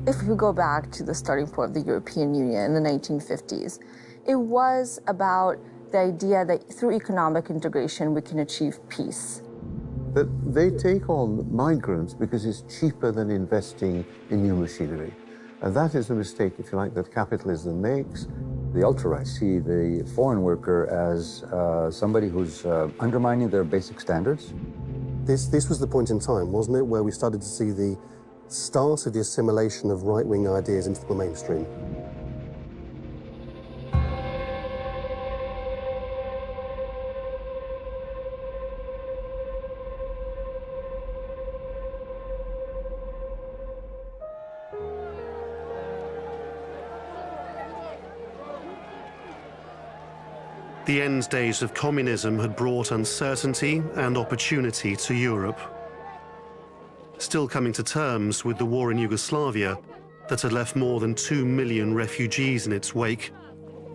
If we go back to the starting point of the European Union in the 1950s, it was about the idea that through economic integration we can achieve peace. That they take on migrants because it's cheaper than investing in new machinery. And that is the mistake, if you like, that capitalism makes. The ultra-right see the foreign worker as somebody who's undermining their basic standards. This was the point in time, wasn't it, where we started to see the start of the assimilation of right-wing ideas into the mainstream. The end days of communism had brought uncertainty and opportunity to Europe. Still coming to terms with the war in Yugoslavia that had left more than 2 million refugees in its wake,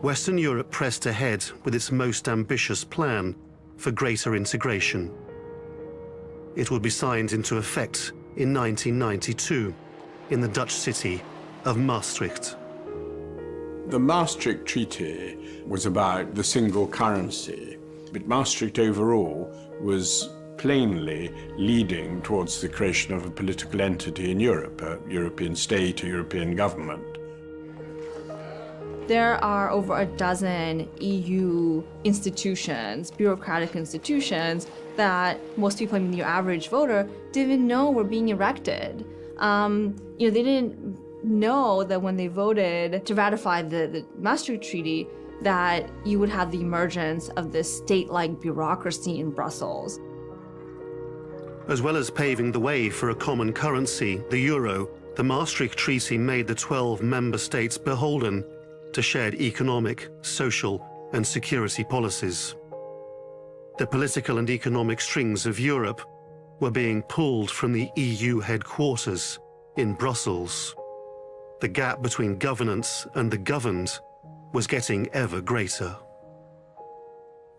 Western Europe pressed ahead with its most ambitious plan for greater integration. It would be signed into effect in 1992 in the Dutch city of Maastricht. The Maastricht Treaty was about the single currency, but Maastricht overall was plainly leading towards the creation of a political entity in Europe, a European state, a European government. There are over a dozen EU institutions, bureaucratic institutions, that most people, I mean, your average voter, didn't even know were being erected. They didn't know that when they voted to ratify the Maastricht Treaty, that you would have the emergence of this state-like bureaucracy in Brussels. As well as paving the way for a common currency, the euro, the Maastricht Treaty made the 12 member states beholden to shared economic, social, and security policies. The political and economic strings of Europe were being pulled from the EU headquarters in Brussels. The gap between governance and the governed was getting ever greater.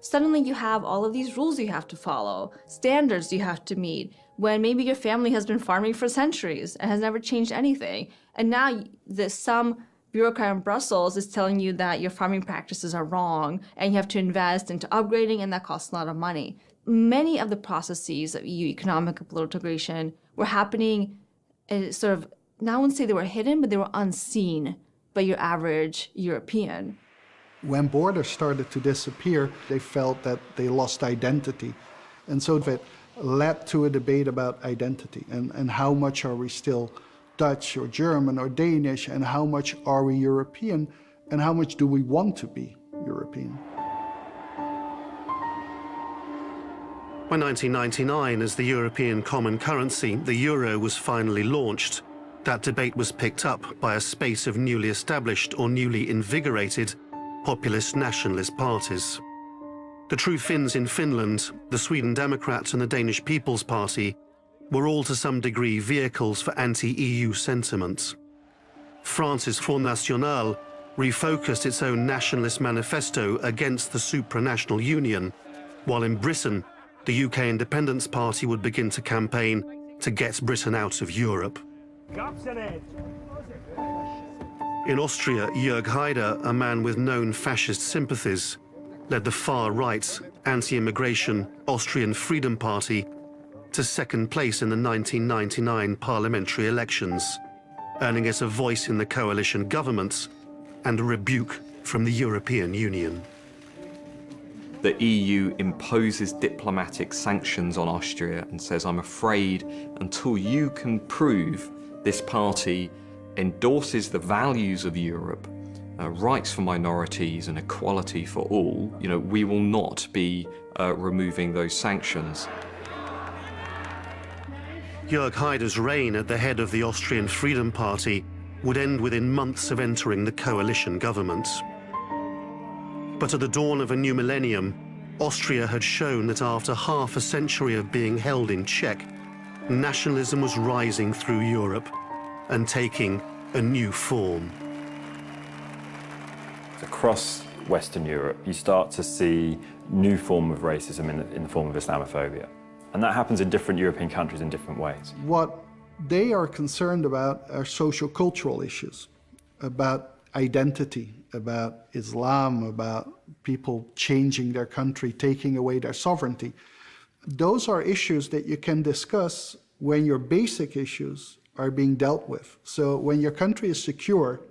Suddenly you have all of these rules you have to follow, standards you have to meet, when maybe your family has been farming for centuries and has never changed anything. And now some bureaucrat in Brussels is telling you that your farming practices are wrong and you have to invest into upgrading, and that costs a lot of money. Many of the processes of EU economic and political integration were happening sort of, now I wouldn't say they were hidden, but they were unseen by your average European. When borders started to disappear, they felt that they lost identity. And so it led to a debate about identity and how much are we still Dutch or German or Danish, and how much are we European, and how much do we want to be European. By 1999, as the European common currency, the euro was finally launched. That debate was picked up by a spate of newly established or newly invigorated populist nationalist parties. The True Finns in Finland, the Sweden Democrats and the Danish People's Party were all to some degree vehicles for anti-EU sentiments. France's Front National refocused its own nationalist manifesto against the supranational union, while in Britain, the UK Independence Party would begin to campaign to get Britain out of Europe. In Austria, Jörg Haider, a man with known fascist sympathies, led the far-right, anti-immigration Austrian Freedom Party to second place in the 1999 parliamentary elections, earning it a voice in the coalition governments and a rebuke from the European Union. The EU imposes diplomatic sanctions on Austria and says, I'm afraid until you can prove this party endorses the values of Europe, rights for minorities and equality for all, we will not be removing those sanctions. Jörg Haider's reign at the head of the Austrian Freedom Party would end within months of entering the coalition government. But at the dawn of a new millennium, Austria had shown that after half a century of being held in check, nationalism was rising through Europe and taking a new form. Across Western Europe, you start to see new form of racism in the form of Islamophobia. And that happens in different European countries in different ways. What They are concerned about our social-cultural issues, about identity, about Islam, about people changing their country, taking away their sovereignty. Those are issues that you can discuss when your basic issues are being dealt with. So when your country is secure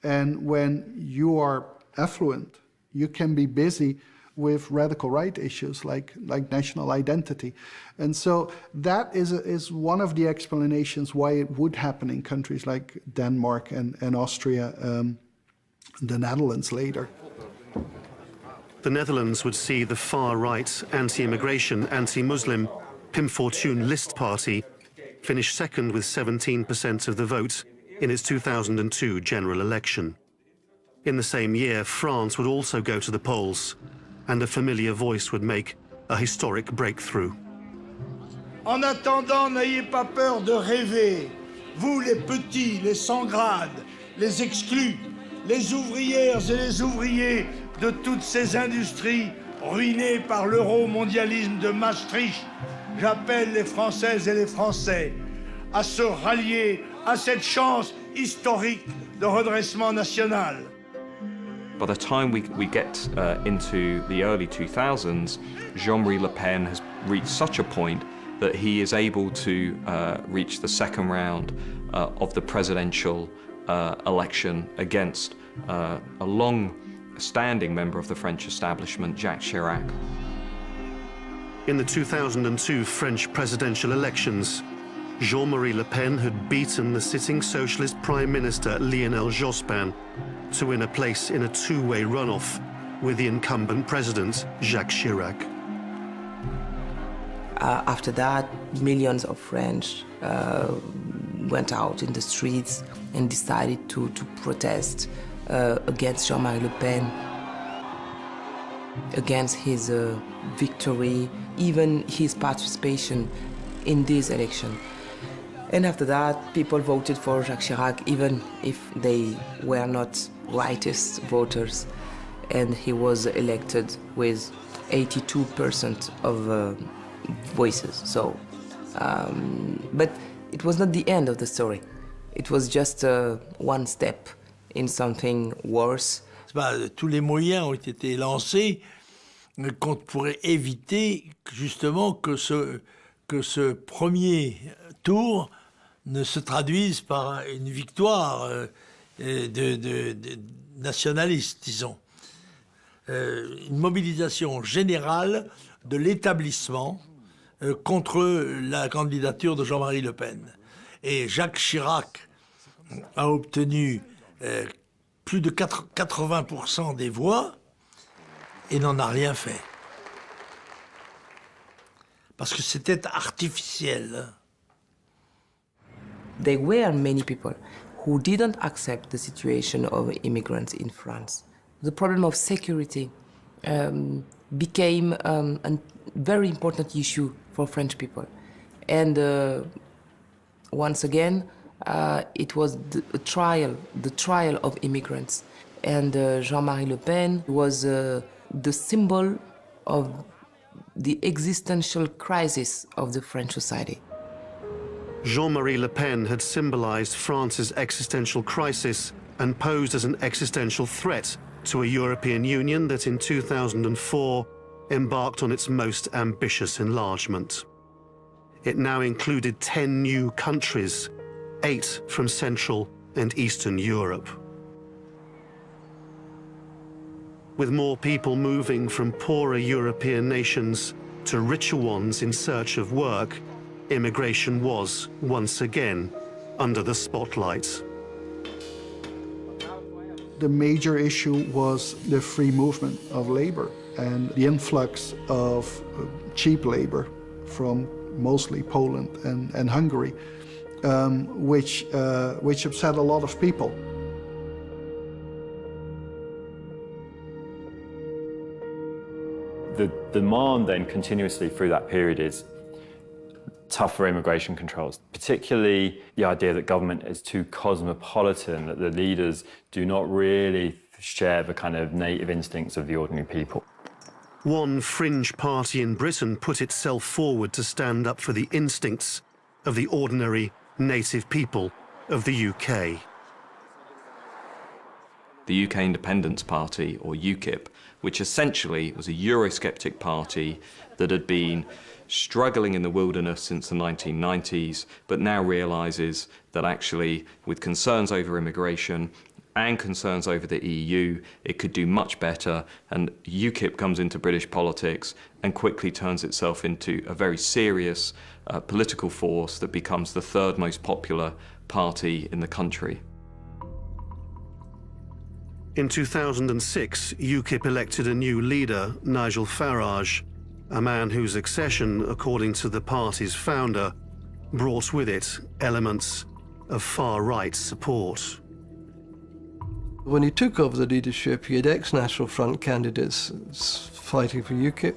and when you are affluent, you can be busy with radical right issues like national identity. And so that is one of the explanations why it would happen in countries like Denmark and Austria, the Netherlands later. The Netherlands would see the far-right, anti-immigration, anti-Muslim Pim Fortuyn List party finish second with 17% of the vote in its 2002 general election. In the same year, France would also go to the polls, and a familiar voice would make a historic breakthrough. En attendant, n'ayez pas peur de rêver. Vous, les petits, les sans grade, les exclus, les ouvrières et les ouvriers de toutes ces industries ruinées par l'euro-mondialisme de Maastricht, j'appelle les Françaises et les Français à se rallier à cette chance historique de redressement national. By the time we get into the early 2000s, Jean-Marie Le Pen has reached such a point that he is able to reach the second round of the presidential election against a long-standing member of the French establishment, Jacques Chirac. In the 2002 French presidential elections, Jean-Marie Le Pen had beaten the sitting socialist Prime Minister Lionel Jospin to win a place in a two-way runoff with the incumbent president, Jacques Chirac. After that, millions of French went out in the streets and decided to protest against Jean-Marie Le Pen, against his victory, even his participation in this election. And after that, people voted for Jacques Chirac, even if they were not rightist voters. And he was elected with 82% of voices. So, but it was not the end of the story. It was just one step in something worse. Tous les moyens ont été lancés pour éviter justement que ce premier tour ne se traduise par une victoire de nationaliste, disons. Une mobilisation générale de l'établissement contre la candidature de Jean-Marie Le Pen. Et Jacques Chirac a obtenu plus de 80% des voix et n'en a rien fait. Parce que c'était artificiel. There were many people who didn't accept the situation of immigrants in France. The problem of security became a very important issue for French people. And once again, it was the trial of immigrants. And Jean-Marie Le Pen was the symbol of the existential crisis of the French society. Jean-Marie Le Pen had symbolized France's existential crisis and posed as an existential threat to a European Union that in 2004 embarked on its most ambitious enlargement. It now included 10 new countries, 8 from Central and Eastern Europe. With more people moving from poorer European nations to richer ones in search of work, immigration was, once again, under the spotlight. The major issue was the free movement of labor and the influx of cheap labor from mostly Poland and Hungary, which upset a lot of people. The demand then continuously through that period is tougher immigration controls, particularly the idea that government is too cosmopolitan, that the leaders do not really share the kind of native instincts of the ordinary people. One fringe party in Britain put itself forward to stand up for the instincts of the ordinary, native people of the UK. The UK Independence Party, or UKIP, which essentially was a Eurosceptic party that had been struggling in the wilderness since the 1990s, but now realises that actually, with concerns over immigration and concerns over the EU, it could do much better, and UKIP comes into British politics and quickly turns itself into a very serious political force that becomes the third most popular party in the country. In 2006, UKIP elected a new leader, Nigel Farage, a man whose accession, according to the party's founder, brought with it elements of far-right support. When he took over the leadership, he had ex-National Front candidates fighting for UKIP.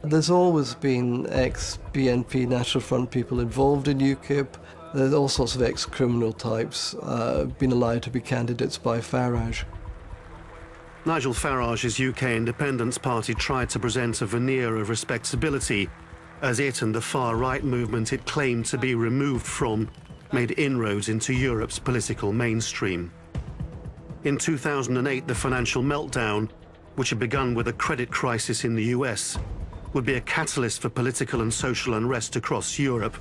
There's always been ex-BNP National Front people involved in UKIP. There's all sorts of ex-criminal types been allowed to be candidates by Farage. Nigel Farage's UK Independence Party tried to present a veneer of respectability as it and the far-right movement it claimed to be removed from made inroads into Europe's political mainstream. In 2008, the financial meltdown, which had begun with a credit crisis in the US, would be a catalyst for political and social unrest across Europe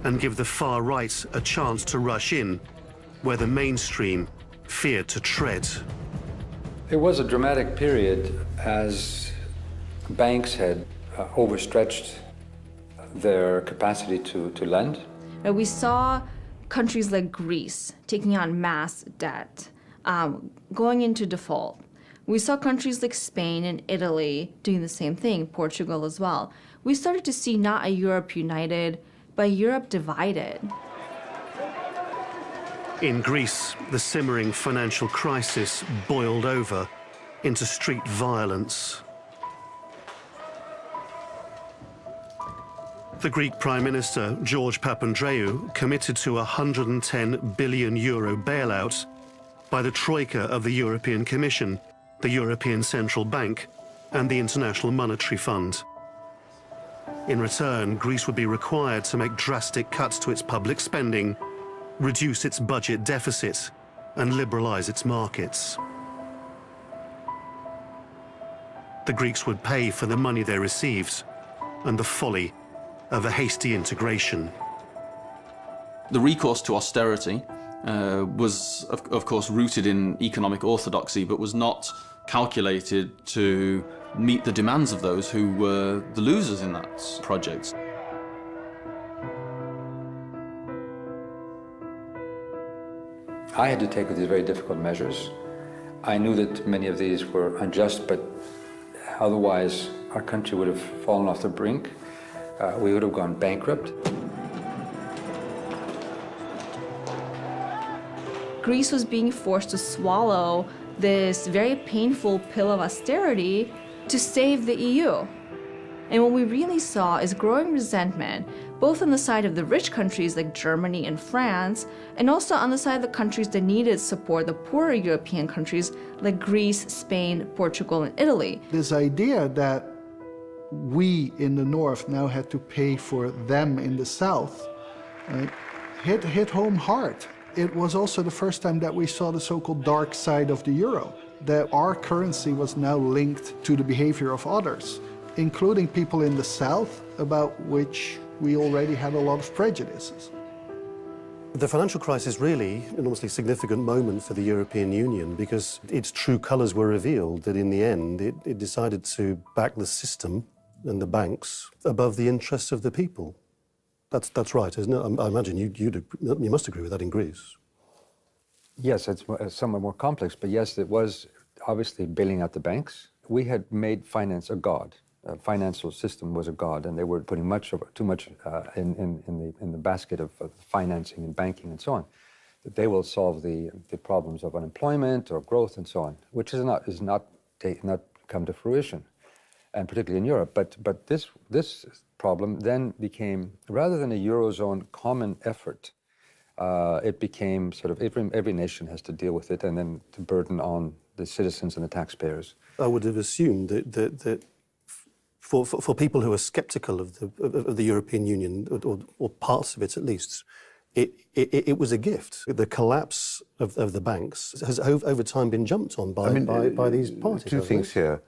and give the far right a chance to rush in where the mainstream feared to tread. It was a dramatic period as banks had overstretched their capacity to lend. We saw countries like Greece taking on mass debt, going into default. We saw countries like Spain and Italy doing the same thing, Portugal as well. We started to see not a Europe united, but a Europe divided. In Greece, the simmering financial crisis boiled over into street violence. The Greek Prime Minister, George Papandreou, committed to a €110 billion bailout by the Troika of the European Commission, the European Central Bank, and the International Monetary Fund. In return, Greece would be required to make drastic cuts to its public spending, reduce its budget deficit, and liberalize its markets. The Greeks would pay for the money they received and the folly of a hasty integration. The recourse to austerity was, of course, rooted in economic orthodoxy, but was not calculated to meet the demands of those who were the losers in that project. I had to take these very difficult measures. I knew that many of these were unjust, but otherwise our country would have fallen off the brink. We would have gone bankrupt. Greece was being forced to swallow this very painful pill of austerity to save the EU. And what we really saw is growing resentment, both on the side of the rich countries like Germany and France, and also on the side of the countries that needed support, the poorer European countries like Greece, Spain, Portugal, and Italy. This idea that we in the north now had to pay for them in the south hit home hard. It was also the first time that we saw the so-called dark side of the euro, that our currency was now linked to the behavior of others, including people in the south, about which we already had a lot of prejudices. The financial crisis really an enormously significant moment for the European Union because its true colours were revealed, that in the end it decided to back the system and the banks above the interests of the people. That's right, isn't it? I imagine you must agree with that in Greece. Yes, it's somewhat more complex, but yes, it was obviously bailing out the banks. We had made finance a god. Financial system was a god, and they were putting too much in the basket of financing and banking and so on. That they will solve the problems of unemployment or growth and so on, which is not come to fruition, and particularly in Europe. But this problem then became, rather than a Eurozone common effort, it became sort of every nation has to deal with it, and then the burden on the citizens and the taxpayers. I would have assumed that for people who are sceptical of the European Union, or parts of it at least, it was a gift. The collapse of the banks has over time been jumped on by these parties. Two things here.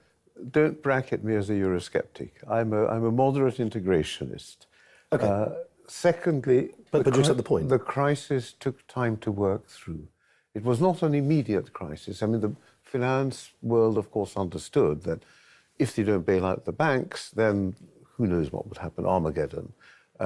Don't bracket me as a Eurosceptic. I'm a moderate integrationist. Okay. Secondly, but you accept the point. The crisis took time to work through. It was not an immediate crisis. I mean, the finance world, of course, understood that if they don't bail out the banks, then who knows what would happen, Armageddon.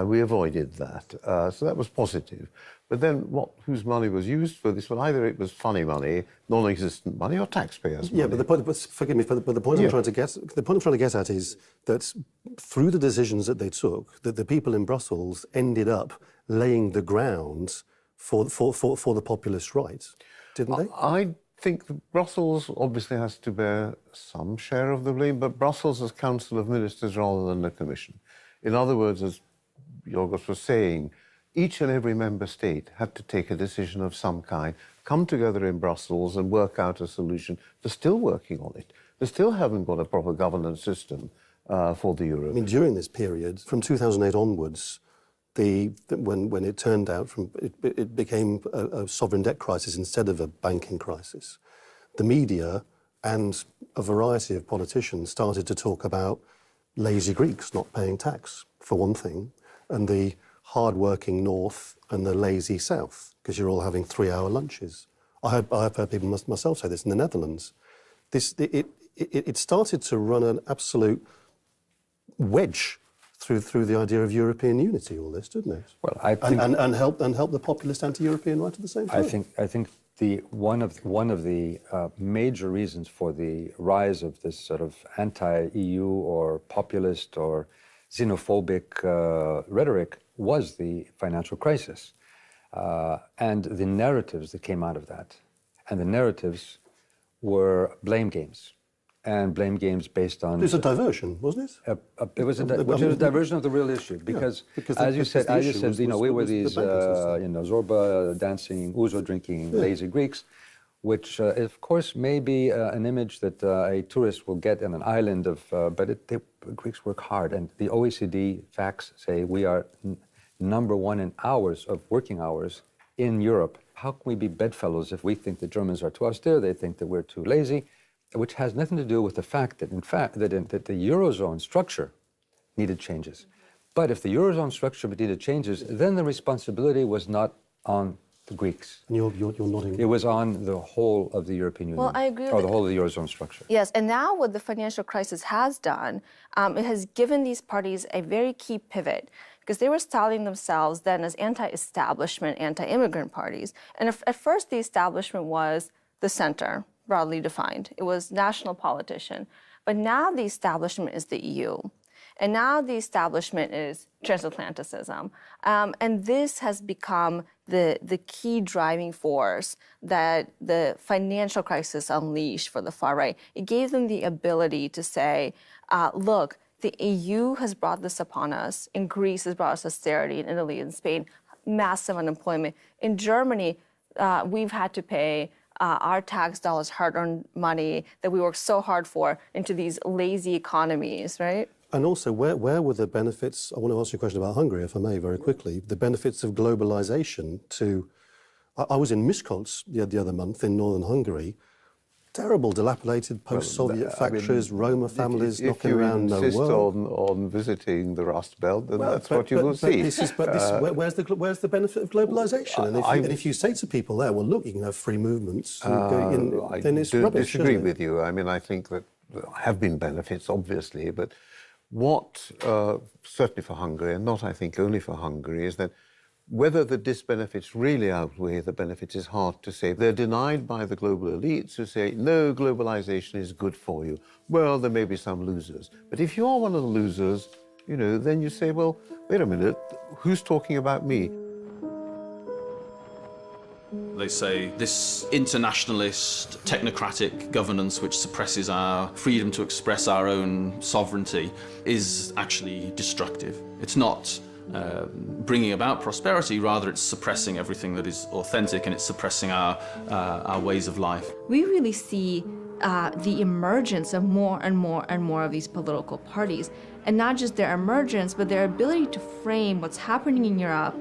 We avoided that. So that was positive. But then whose money was used for this? Well, either it was funny money, non-existent money, or taxpayers' money. Yeah, but the point, forgive me, but the point I'm trying to get at is that through the decisions that they took, that the people in Brussels ended up laying the ground for the populist right, didn't they? I think that Brussels obviously has to bear some share of the blame, but Brussels as Council of Ministers rather than the Commission. In other words, as Yorgos was saying, each and every member state had to take a decision of some kind, come together in Brussels and work out a solution. They're still working on it. They still haven't got a proper governance system for the euro. I mean, during this period, from 2008 onwards, when it turned out, it became a sovereign debt crisis instead of a banking crisis. The media and a variety of politicians started to talk about lazy Greeks not paying tax, for one thing, and the hard-working north and the lazy south, because you're all having 3-hour lunches. I've heard people myself say this in the Netherlands. It started to run an absolute wedge through the idea of European unity, all this, didn't it? Well, I think, and help the populist anti-European right at the same time. I think one of the major reasons for the rise of this sort of anti-EU or populist or xenophobic rhetoric was the financial crisis and the narratives that came out of that. And the narratives were blame games. And blame games based on... It was a diversion, wasn't it? It was a diversion of the real issue, because as you said, we were these, Zorba dancing, ouzo drinking, lazy Greeks, which, of course, may be an image that a tourist will get on an island of, but Greeks work hard, and the OECD facts say we are number one in hours of working hours in Europe. How can we be bedfellows if we think the Germans are too austere, they think that we're too lazy? Which has nothing to do with the fact that, that the Eurozone structure needed changes. But if the Eurozone structure needed changes, then the responsibility was not on the Greeks. And you're nodding. It was on the whole of the European Union. Well, I agree with or the whole of the Eurozone structure. Yes, and now what the financial crisis has done, it has given these parties a very key pivot, because they were styling themselves then as anti-establishment, anti-immigrant parties. And at first the establishment was the center, broadly defined. It was national politician. But now the establishment is the EU. And now the establishment is transatlanticism. And this has become the key driving force that the financial crisis unleashed for the far right. It gave them the ability to say, look, the EU has brought this upon us. In Greece has brought us austerity, in Italy and Spain, massive unemployment. In Germany, we've had to pay our tax dollars, hard-earned money that we worked so hard for, into these lazy economies, right? And also, where were the benefits? I want to ask you a question about Hungary, if I may, very quickly. The benefits of globalization to... I was in Miskolc the other month in northern Hungary. Terrible, dilapidated post-Soviet factories, Roma families knocking around nowhere. If you insist on visiting the Rust Belt, then that's what you will see. Where's the benefit of globalization? And if you say to people there, well, look, you can have free movements, then it's rubbish. I disagree with you. I mean, I think that there have been benefits, obviously, but what, certainly for Hungary, and not, I think, only for Hungary, is that whether the disbenefits really outweigh the benefits is hard to say. They're denied by the global elites who say, no, globalization is good for you. Well, there may be some losers. But if you are one of the losers, then you say, well, wait a minute, who's talking about me? They say this internationalist, technocratic governance which suppresses our freedom to express our own sovereignty is actually destructive. It's not bringing about prosperity, rather it's suppressing everything that is authentic, and it's suppressing our ways of life. We really see the emergence of more and more and more of these political parties, and not just their emergence, but their ability to frame what's happening in Europe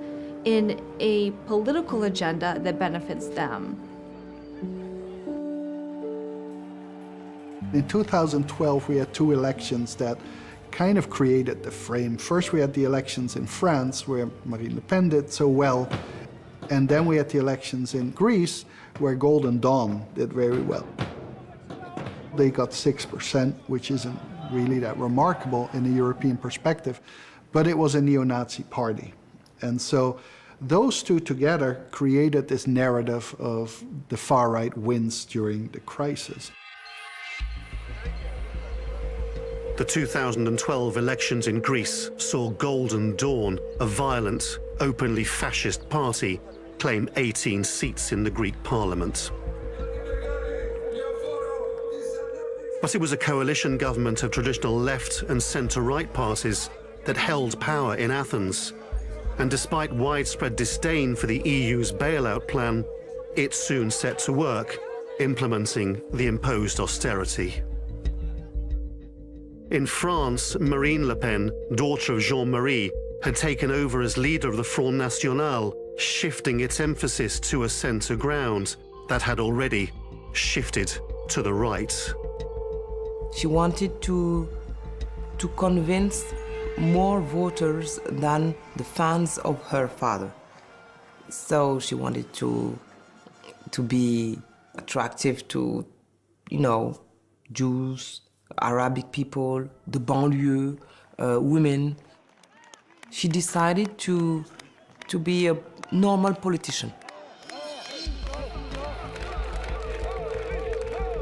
in a political agenda that benefits them. In 2012, we had two elections that kind of created the frame. First, we had the elections in France, where Marine Le Pen did so well. And then we had the elections in Greece, where Golden Dawn did very well. They got 6%, which isn't really that remarkable in a European perspective, but it was a neo-Nazi party. And so those two together created this narrative of the far right wins during the crisis. The 2012 elections in Greece saw Golden Dawn, a violent, openly fascist party, claim 18 seats in the Greek parliament. But it was a coalition government of traditional left and centre-right parties that held power in Athens. And despite widespread disdain for the EU's bailout plan, it soon set to work, implementing the imposed austerity. In France, Marine Le Pen, daughter of Jean-Marie, had taken over as leader of the Front National, shifting its emphasis to a centre ground that had already shifted to the right. She wanted to convince more voters than the fans of her father. So she wanted to be attractive to, Jews, Arabic people, the banlieue, women. She decided to be a normal politician.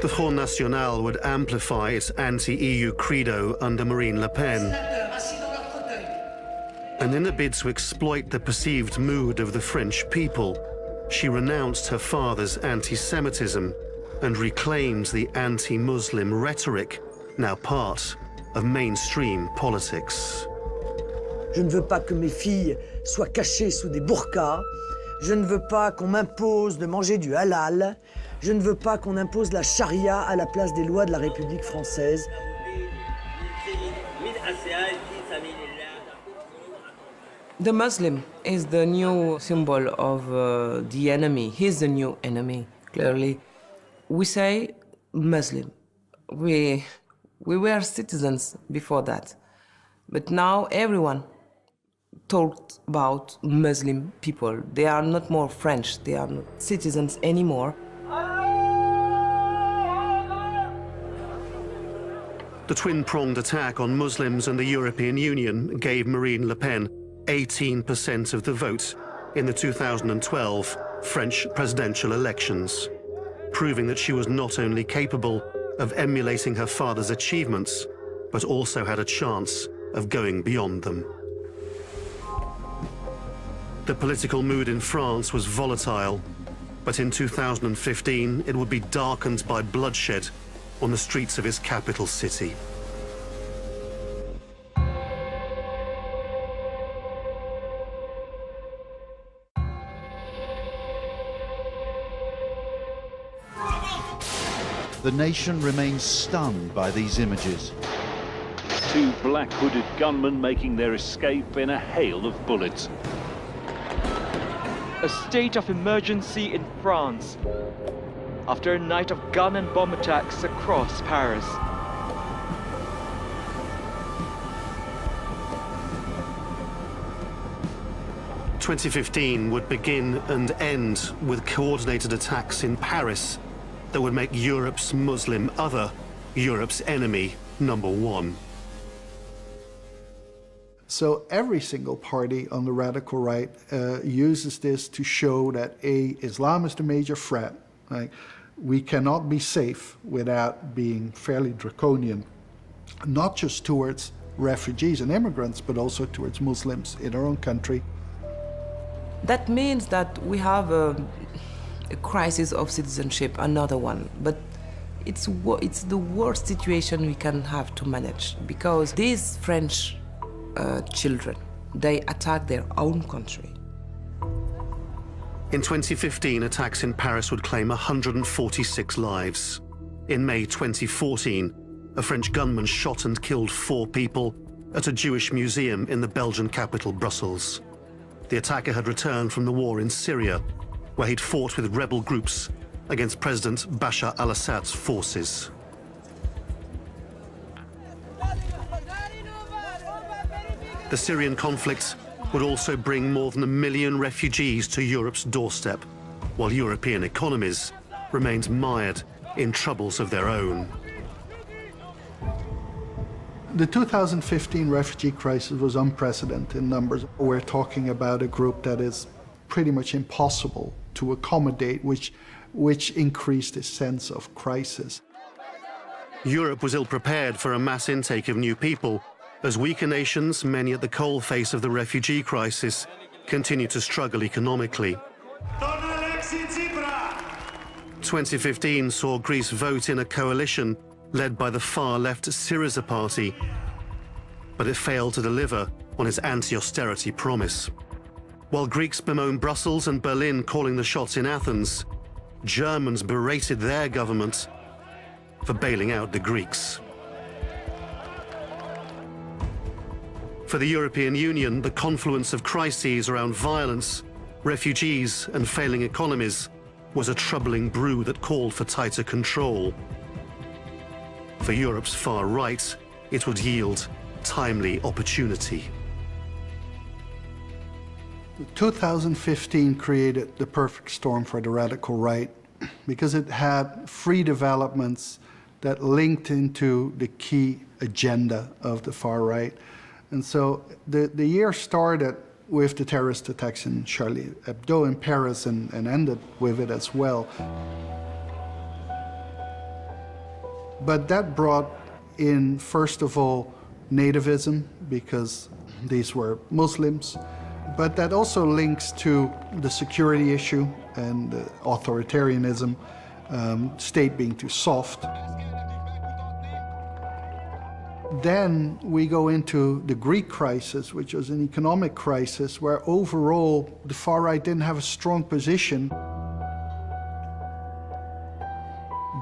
The Front National would amplify its anti-EU credo under Marine Le Pen. And in a bid to exploit the perceived mood of the French people, she renounced her father's anti-Semitism and reclaimed the anti-Muslim rhetoric, now part of mainstream politics. Je ne veux pas que mes filles soient cachées sous des burqas. Je ne veux pas qu'on m'impose de manger du halal. Je ne veux pas qu'on impose la charia à la place des lois de la République française. The Muslim is the new symbol of the enemy. He's the new enemy, clearly. We say Muslim. We were citizens before that. But now everyone talked about Muslim people. They are not more French. They are not citizens anymore. The twin-pronged attack on Muslims and the European Union gave Marine Le Pen 18% of the vote in the 2012 French presidential elections, proving that she was not only capable of emulating her father's achievements, but also had a chance of going beyond them. The political mood in France was volatile, but in 2015 it would be darkened by bloodshed on the streets of its capital city. The nation remains stunned by these images. Two black-hooded gunmen making their escape in a hail of bullets. A state of emergency in France after a night of gun and bomb attacks across Paris. "2015 would begin and end with coordinated attacks in Paris that would make Europe's Muslim other Europe's enemy #1. So every single party on the radical right uses this to show that Islam is the major threat. Right? We cannot be safe without being fairly draconian, not just towards refugees and immigrants, but also towards Muslims in our own country. That means that we have a crisis of citizenship, another one, but it's the worst situation we can have to manage, because these French children, they attack their own country. In 2015, attacks in Paris would claim 146 lives. In May 2014, a French gunman shot and killed 4 people at a Jewish museum in the Belgian capital, Brussels. The attacker had returned from the war in Syria, where he'd fought with rebel groups against President Bashar al-Assad's forces. The Syrian conflict would also bring more than 1 million refugees to Europe's doorstep, while European economies remained mired in troubles of their own. The 2015 refugee crisis was unprecedented in numbers. We're talking about a group that is pretty much impossible to accommodate, which increased a sense of crisis. Europe was ill-prepared for a mass intake of new people, as weaker nations, many at the coalface of the refugee crisis, continue to struggle economically. 2015 saw Greece vote in a coalition led by the far-left Syriza party, but it failed to deliver on its anti-austerity promise. While Greeks bemoan Brussels and Berlin calling the shots in Athens, Germans berated their government for bailing out the Greeks. For the European Union, the confluence of crises around violence, refugees, and failing economies was a troubling brew that called for tighter control. For Europe's far right, it would yield timely opportunity. 2015 created the perfect storm for the radical right because it had free developments that linked into the key agenda of the far right. And so the year started with the terrorist attacks in Charlie Hebdo in Paris and ended with it as well. But that brought in, first of all, nativism, because these were Muslims, but that also links to the security issue and authoritarianism, state being too soft. Then we go into the Greek crisis, which was an economic crisis where overall the far right didn't have a strong position.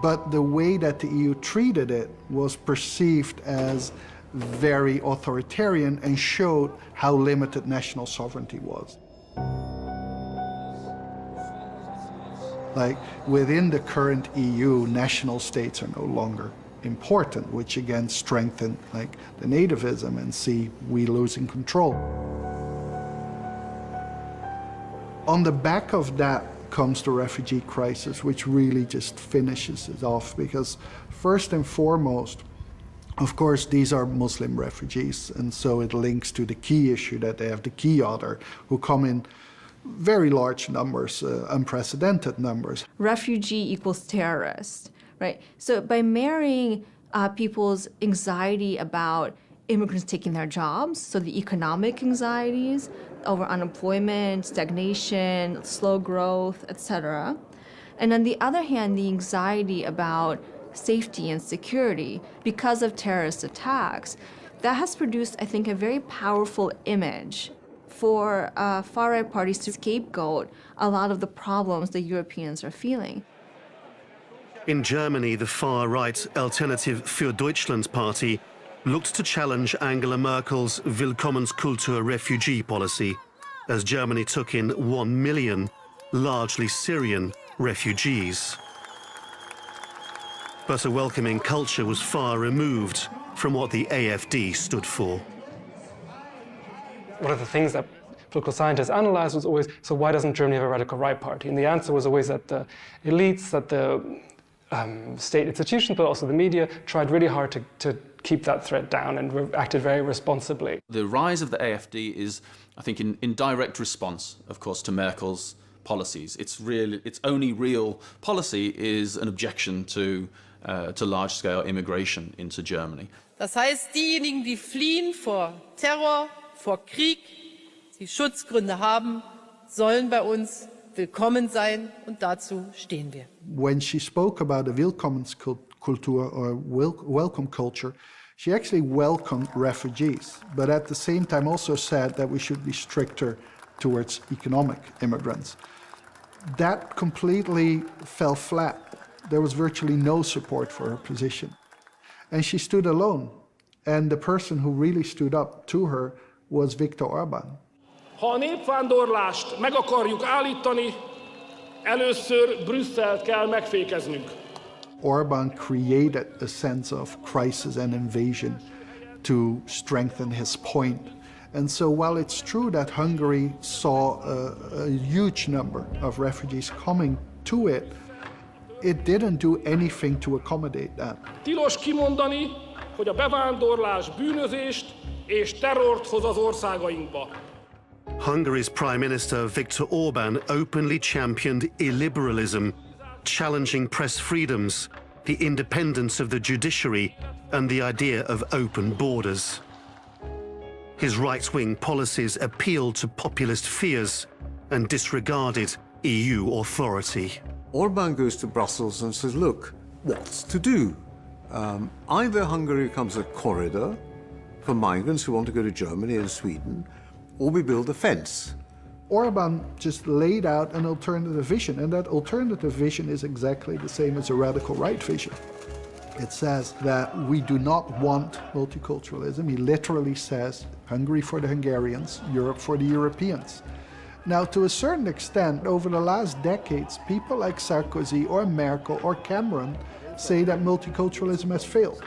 But the way that the EU treated it was perceived as very authoritarian and showed how limited national sovereignty was. Like, within the current EU, national states are no longer important, which again strengthened like the nativism and see we losing control. On the back of that comes the refugee crisis, which really just finishes it off, because first and foremost, of course, these are Muslim refugees, and so it links to the key issue that they have the key other, who come in very large numbers, unprecedented numbers. Refugee equals terrorist, right? So by marrying people's anxiety about immigrants taking their jobs, so the economic anxieties over unemployment, stagnation, slow growth, etc. And on the other hand, the anxiety about safety and security because of terrorist attacks, that has produced, I think, a very powerful image for far-right parties to scapegoat a lot of the problems that Europeans are feeling. In Germany, the far-right Alternative für Deutschland party looked to challenge Angela Merkel's Willkommenskultur refugee policy, as Germany took in 1 million, largely Syrian, refugees. But a welcoming culture was far removed from what the AfD stood for. One of the things that political scientists analyzed was always, so why doesn't Germany have a radical right party? And the answer was always that the elites, that the state institutions, but also the media, tried really hard to keep that threat down and acted very responsibly. The rise of the AfD is, I think, in direct response, of course, to Merkel's policies. Its only real policy is an objection to large-scale immigration into Germany. Das heißt, diejenigen, die fliehen vor Terror, vor Krieg, die Schutzgründe haben, sollen bei uns willkommen sein, und dazu stehen wir. When she spoke about the Willkommenskultur or welcome culture, she actually welcomed refugees, but at the same time also said that we should be stricter towards economic immigrants. That completely fell flat. There was virtually no support for her position. And she stood alone. And the person who really stood up to her was Viktor Orban. Ha a népvándorlást meg akarjuk állítani, először Brüsszelt kell megfékeznünk. Orbán created a sense of crisis and invasion to strengthen his point. And so while it's true that Hungary saw a huge number of refugees coming to it, it didn't do anything to accommodate that. Tilos kimondani, hogy a bevándorlás bűnözést és terrort hoz az országainkba. Hungary's Prime Minister Viktor Orbán openly championed illiberalism, challenging press freedoms, the independence of the judiciary, and the idea of open borders. His right-wing policies appealed to populist fears and disregarded EU authority. Orbán goes to Brussels and says, look, what's to do? Either Hungary becomes a corridor for migrants who want to go to Germany and Sweden, or we build a fence. Orbán just laid out an alternative vision, and that alternative vision is exactly the same as a radical right vision. It says that we do not want multiculturalism. He literally says Hungary for the Hungarians, Europe for the Europeans. Now, to a certain extent, over the last decades, people like Sarkozy or Merkel or Cameron say that multiculturalism has failed.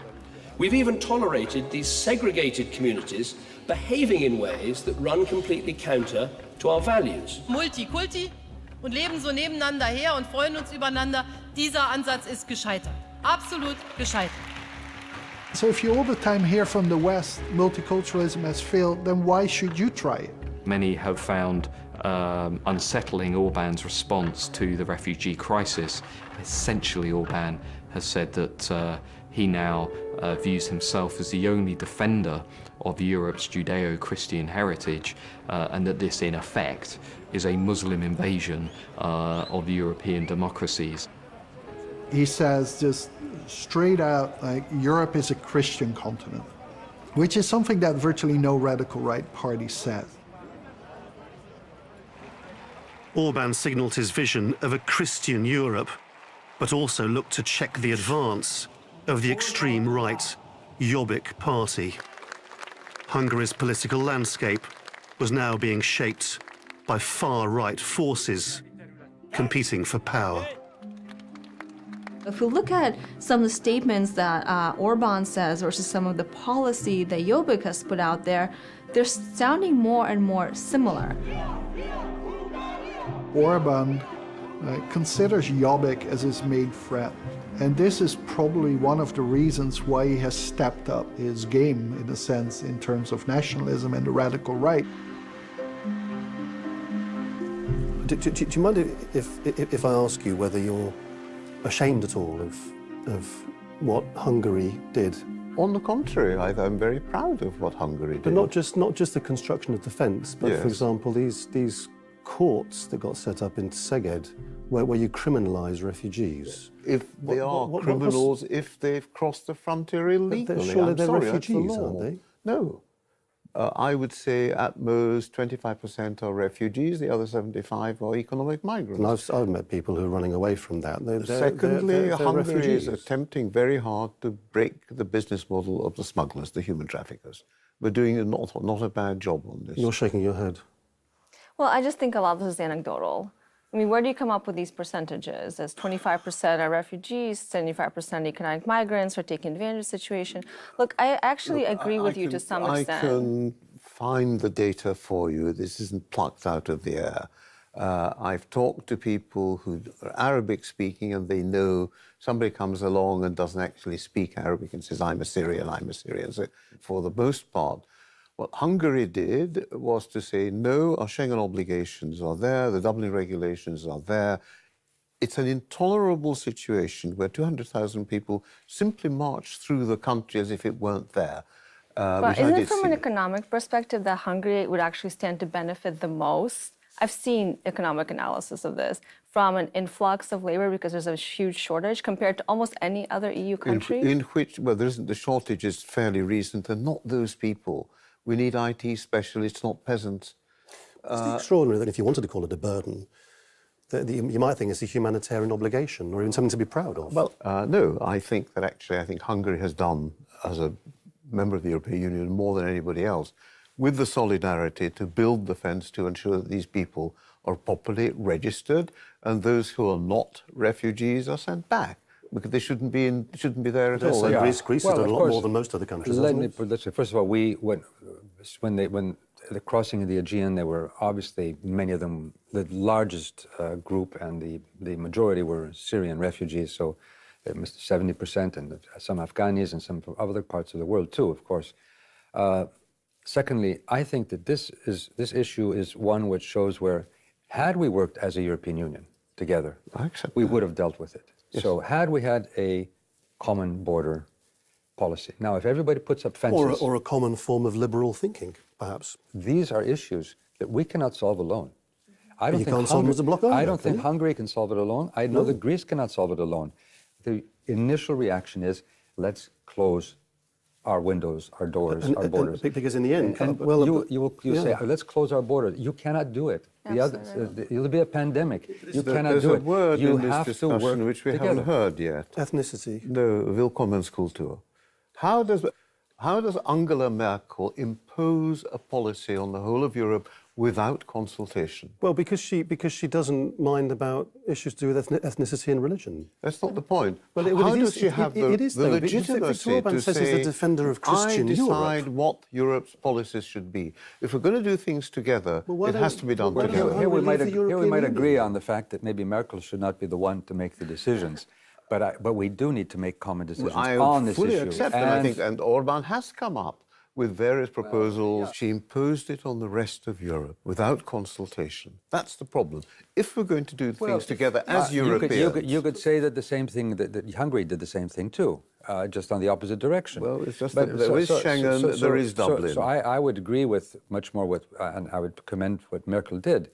We've even tolerated these segregated communities behaving in ways that run completely counter to our values. Multikulti und leben so nebeneinander her und freuen uns übereinander. Dieser Ansatz ist gescheitert. Absolut gescheitert. So if you all the time hear from the West, multiculturalism has failed, then why should you try it? Many have found unsettling Orbán's response to the refugee crisis. Essentially, Orbán has said that he now views himself as the only defender of Europe's Judeo-Christian heritage, and that this, in effect, is a Muslim invasion of European democracies. He says just straight out, like, Europe is a Christian continent, which is something that virtually no radical right party says. Orbán signalled his vision of a Christian Europe, but also looked to check the advance of the extreme right Jobbik party. Hungary's political landscape was now being shaped by far-right forces competing for power. If we look at some of the statements that Orbán says versus some of the policy that Jobbik has put out there, they're sounding more and more similar. Orbán considers Jobbik as his main threat. And this is probably one of the reasons why he has stepped up his game, in a sense, in terms of nationalism and the radical right. Do you mind if I ask you whether you're ashamed at all of what Hungary did? On the contrary, I'm very proud of what Hungary did. But not just the construction of the fence, but Yes. for example, these courts that got set up in Szeged, where you criminalise refugees. If they are criminals, if they've crossed the frontier illegally. Surely I'm they're sorry, that's the refugees, law. aren't they? No. I would say at most 25% are refugees, the other 75 are economic migrants. And I've met people who are running away from that. Secondly, Hungary refugees. is attempting very hard to break the business model of the smugglers, the human traffickers. We're doing not a bad job on this. You're shaking your head. Well, I just think a lot of this is anecdotal. I mean, where do you come up with these percentages? As 25% are refugees, 75% economic migrants are taking advantage of the situation. Look, I actually agree with you to some extent. I can find the data for you. This isn't plucked out of the air. I've talked to people who are Arabic speaking and they know somebody comes along and doesn't actually speak Arabic and says, I'm a Syrian. So for the most part, what Hungary did was to say, no, our Schengen obligations are there, the Dublin regulations are there. It's an intolerable situation where 200,000 people simply march through the country as if it weren't there. But isn't it from an economic perspective that Hungary would actually stand to benefit the most? I've seen economic analysis of this, from an influx of labor because there's a huge shortage compared to almost any other EU country. In which, well, there isn't, the shortage is fairly recent, and not those people. We need IT specialists, not peasants. It's extraordinary that if you wanted to call it a burden, you might think it's a humanitarian obligation or even something to be proud of. Well, no, I think that actually, Hungary has done, as a member of the European Union, more than anybody else. with the solidarity to build the fence to ensure that these people are properly registered and those who are not refugees are sent back, because they shouldn't be there at all. Greece has done a lot more than most other countries. Let me put it this way. First of all, when the crossing of the Aegean, they were obviously, many of them, the largest group, and the majority were Syrian refugees, so 70%, and some Afghanis and some from other parts of the world too, of course. Secondly, I think that this issue is one which shows where, had we worked as a European Union together, we would have dealt with it. Yes. So had we had a common border policy. Now, if everybody puts up fences... Or a common form of liberal thinking, perhaps. These are issues that we cannot solve alone. I don't you think can't solve them as a bloc. I don't think Hungary can solve it alone. I know that Greece cannot solve it alone. The initial reaction is, let's close our windows, our doors, our borders. Because in the end... you say, let's close our borders. You cannot do it. It'll be a pandemic. You cannot do it. There's a word you in this discussion which we haven't heard yet. Ethnicity. The Willkommenskultur. How does Angela Merkel impose a policy on the whole of Europe without consultation? Well, because she doesn't mind about issues to do with ethnicity and religion. That's not the point. Well, how does she have the legitimacy to say, he's a defender of Christian I decide Europe. what Europe's policies should be? If we're going to do things together, it has to be done together. Here we might agree on the fact that maybe Merkel should not be the one to make the decisions. But we do need to make common decisions on this issue. I fully accept, and I think, and Orban has come up with various proposals. She imposed it on the rest of Europe without consultation. That's the problem. If we're going to do things together as Europeans... You could say that the same thing, that Hungary did the same thing too, just on the opposite direction. Well, it's just that there is Schengen, there is Dublin. So I would agree with much more with, and I would commend what Merkel did.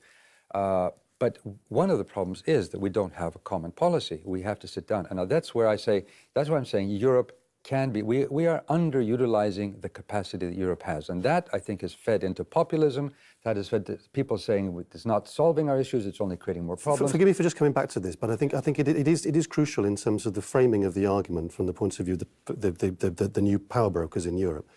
But one of the problems is that we don't have a common policy. We have to sit down. And now that's where I say, that's why I'm saying Europe can be, we are underutilizing the capacity that Europe has. And that, I think, is fed into populism. That is fed to people saying it's not solving our issues, it's only creating more problems. Forgive me for just coming back to this, but I think it is crucial in terms of the framing of the argument from the point of view of the new power brokers in Europe.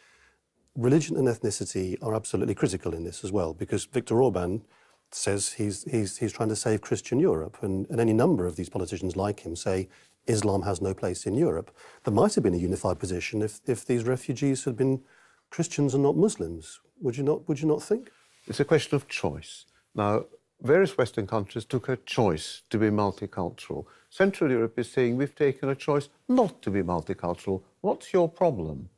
Religion and ethnicity are absolutely critical in this as well, because Viktor Orban says he's trying to save Christian Europe, and any number of these politicians like him say Islam has no place in Europe. There might have been a unified position if these refugees had been Christians and not Muslims. Would you not think? It's a question of choice. Now, various Western countries took a choice to be multicultural. Central Europe is saying we've taken a choice not to be multicultural. What's your problem?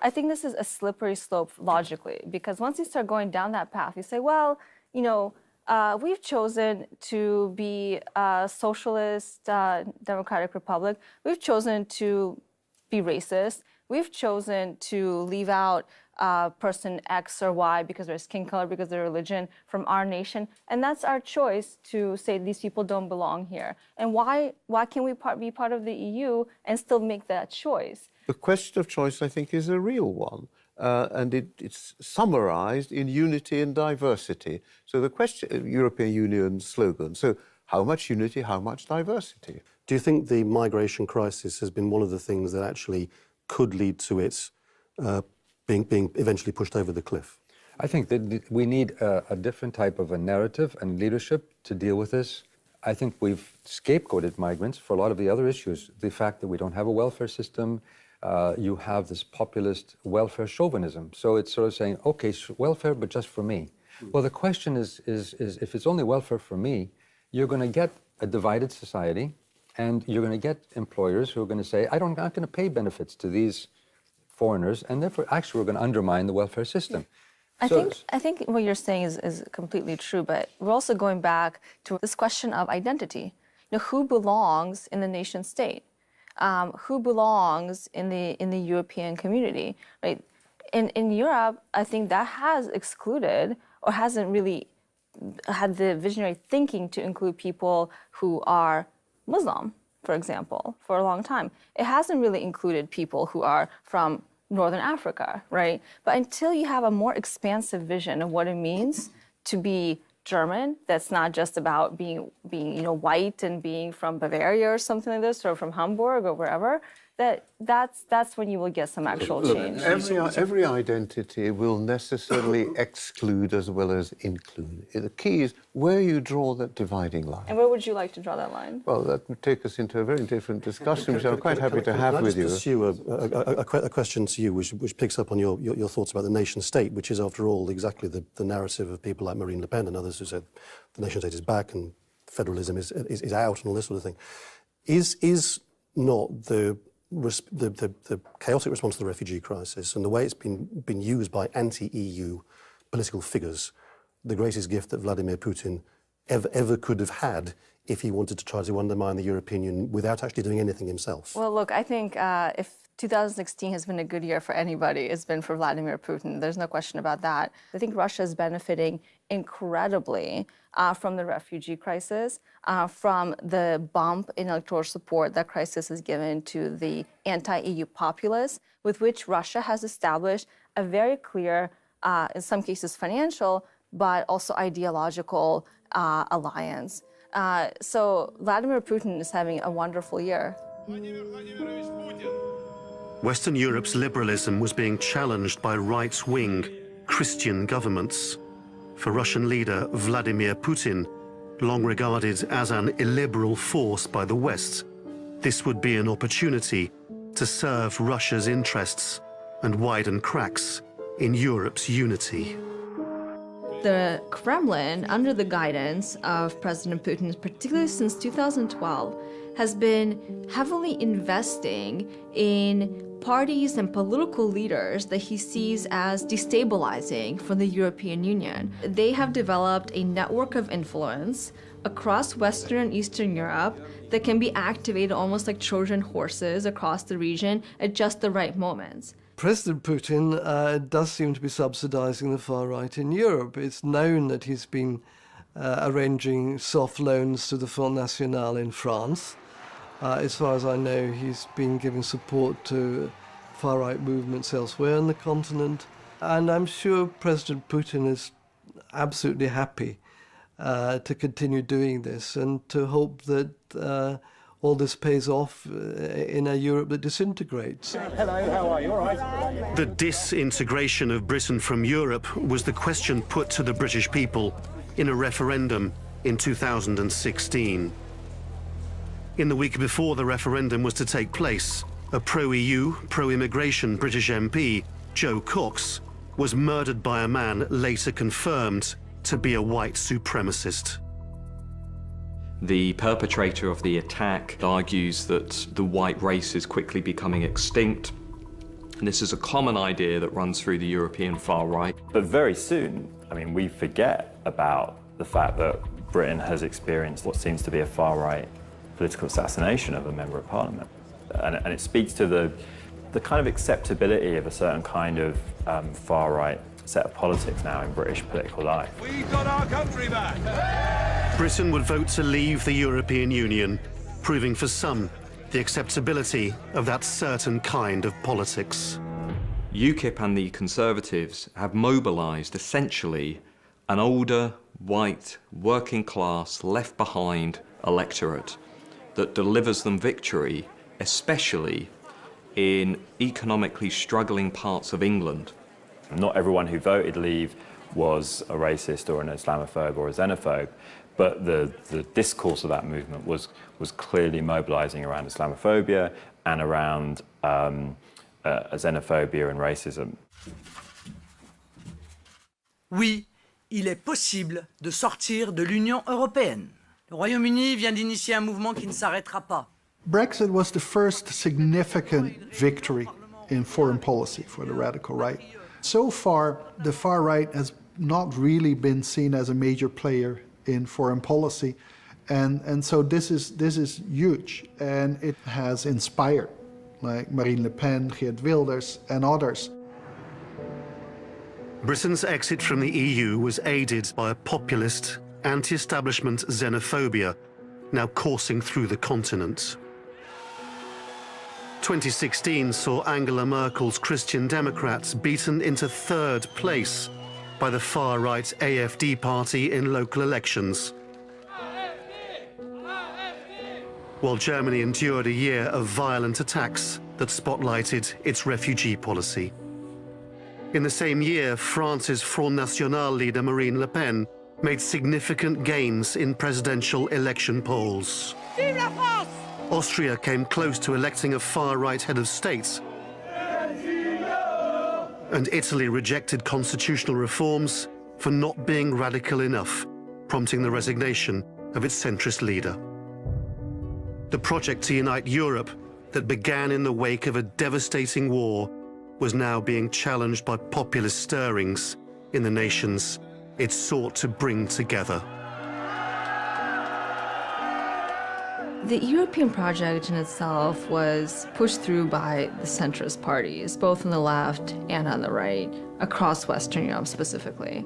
I think this is a slippery slope logically, because once you start going down that path, you say, well, you know, we've chosen to be a socialist democratic republic. We've chosen to be racist. We've chosen to leave out person X or Y because of their skin color, because of their religion from our nation. And that's our choice to say these people don't belong here. And why can't we be part of the EU and still make that choice? The question of choice, I think, is a real one. And it's summarized in unity and diversity. So the question, European Union slogan, so how much unity, how much diversity? Do you think the migration crisis has been one of the things that actually could lead to its being eventually pushed over the cliff? I think that we need a different type of a narrative and leadership to deal with this. I think we've scapegoated migrants for a lot of the other issues. The fact that we don't have a welfare system, you have this populist welfare chauvinism. So it's sort of saying, okay, welfare, but just for me. Well, the question is if it's only welfare for me, you're going to get a divided society, and you're going to get employers who are going to say, I'm not going to pay benefits to these foreigners, and therefore, actually, we're going to undermine the welfare system. I think what you're saying is completely true, but we're also going back to this question of identity. You know, who belongs in the nation state? Who belongs in the European community, right? In Europe, I think that has excluded or hasn't really had the visionary thinking to include people who are Muslim, for example, for a long time. It hasn't really included people who are from Northern Africa, right? But until you have a more expansive vision of what it means to be German, that's not just about being white and being from Bavaria or something like this, or from Hamburg or wherever, that's when you will get some actual Look, change. every identity will necessarily exclude as well as include. The key is where you draw that dividing line. And where would you like to draw that line? Well, that would take us into a very different discussion, which I'm quite happy to have with you. Can I just pursue a question to you, which picks up on your thoughts about the nation-state, which is, after all, exactly the narrative of people like Marine Le Pen and others who said the nation-state is back and federalism is out and all this sort of thing. Is not the chaotic response to the refugee crisis and the way it's been used by anti-EU political figures the greatest gift that Vladimir Putin ever could have had if he wanted to try to undermine the European Union without actually doing anything himself? Well, look, I think if 2016 has been a good year for anybody, it's been for Vladimir Putin. There's no question about that. I think Russia is benefiting incredibly from the refugee crisis, from the bump in electoral support that crisis has given to the anti-EU populists, with which Russia has established a very clear, in some cases financial, but also ideological alliance. So Vladimir Putin is having a wonderful year. Western Europe's liberalism was being challenged by right-wing Christian governments. For Russian leader Vladimir Putin, long regarded as an illiberal force by the West, this would be an opportunity to serve Russia's interests and widen cracks in Europe's unity. The Kremlin, under the guidance of President Putin, particularly since 2012, has been heavily investing in parties and political leaders that he sees as destabilizing for the European Union. They have developed a network of influence across Western and Eastern Europe that can be activated almost like Trojan horses across the region at just the right moments. President Putin does seem to be subsidizing the far right in Europe. It's known that he's been arranging soft loans to the Front National in France. As far as I know, he's been giving support to far-right movements elsewhere on the continent. And I'm sure President Putin is absolutely happy to continue doing this and to hope that all this pays off in a Europe that disintegrates. Hello, how are you? All right? The disintegration of Britain from Europe was the question put to the British people in a referendum in 2016. In the week before the referendum was to take place, a pro-EU, pro-immigration British MP, Joe Cox, was murdered by a man later confirmed to be a white supremacist. The perpetrator of the attack argues that the white race is quickly becoming extinct. And this is a common idea that runs through the European far right. But very soon, I mean, we forget about the fact that Britain has experienced what seems to be a far right political assassination of a member of parliament. And it speaks to the kind of acceptability of a certain kind of far right set of politics now in British political life. We've got our country back! Britain would vote to leave the European Union, proving for some the acceptability of that certain kind of politics. UKIP and the Conservatives have mobilised essentially an older, white, working class, left behind electorate that delivers them victory, especially in economically struggling parts of England. Not everyone who voted Leave was a racist or an Islamophobe or a xenophobe, but the discourse of that movement was clearly mobilising around Islamophobia and around xenophobia and racism. Oui, il est possible de sortir de l'Union européenne. Le Royaume-Uni vient d'initier un mouvement qui ne s'arrêtera pas. Brexit was the first significant victory in foreign policy for the radical right. So far, the far right has not really been seen as a major player in foreign policy, and so this is huge, and it has inspired like Marine Le Pen, Geert Wilders, and others. Britain's exit from the EU was aided by a populist, anti-establishment xenophobia now coursing through the continent. 2016 saw Angela Merkel's Christian Democrats beaten into third place by the far-right AfD party in local elections. While Germany endured a year of violent attacks that spotlighted its refugee policy. In the same year, France's Front National leader Marine Le Pen made significant gains in presidential election polls. Vive la France! Austria came close to electing a far-right head of state, and Italy rejected constitutional reforms for not being radical enough, prompting the resignation of its centrist leader. The project to unite Europe that began in the wake of a devastating war was now being challenged by populist stirrings in the nations it sought to bring together. The European project in itself was pushed through by the centrist parties, both on the left and on the right, across Western Europe specifically.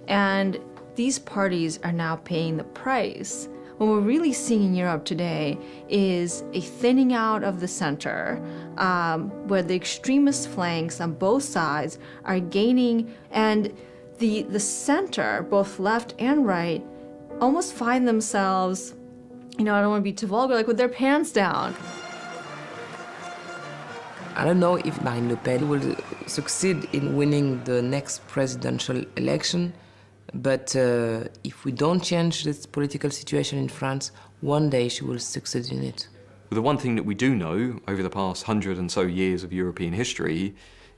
And these parties are now paying the price. What we're really seeing in Europe today is a thinning out of the center, where the extremist flanks on both sides are gaining, and the center, both left and right, almost find themselves, I don't want to be too vulgar, like with their pants down. I don't know if Marine Le Pen will succeed in winning the next presidential election, but if we don't change this political situation in France, one day she will succeed in it. The one thing that we do know over the past 100 and so years of European history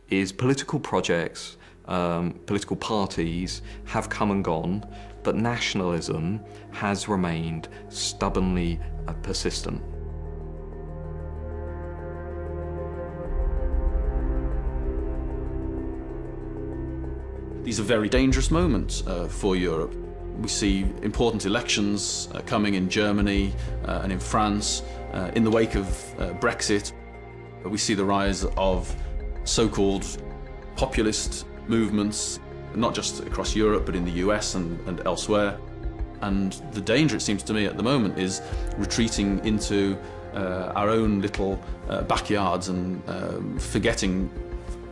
is political projects, political parties have come and gone, but nationalism has remained stubbornly persistent. These are very dangerous moments for Europe. We see important elections coming in Germany and in France. In the wake of Brexit, we see the rise of so-called populist movements, not just across Europe, but in the US and elsewhere. And the danger, it seems to me, at the moment is retreating into our own little backyards and forgetting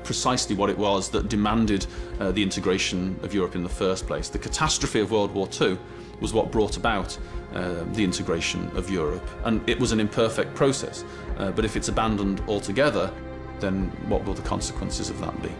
precisely what it was that demanded the integration of Europe in the first place. The catastrophe of World War II was what brought about the integration of Europe. And it was an imperfect process, but if it's abandoned altogether, then what will the consequences of that be?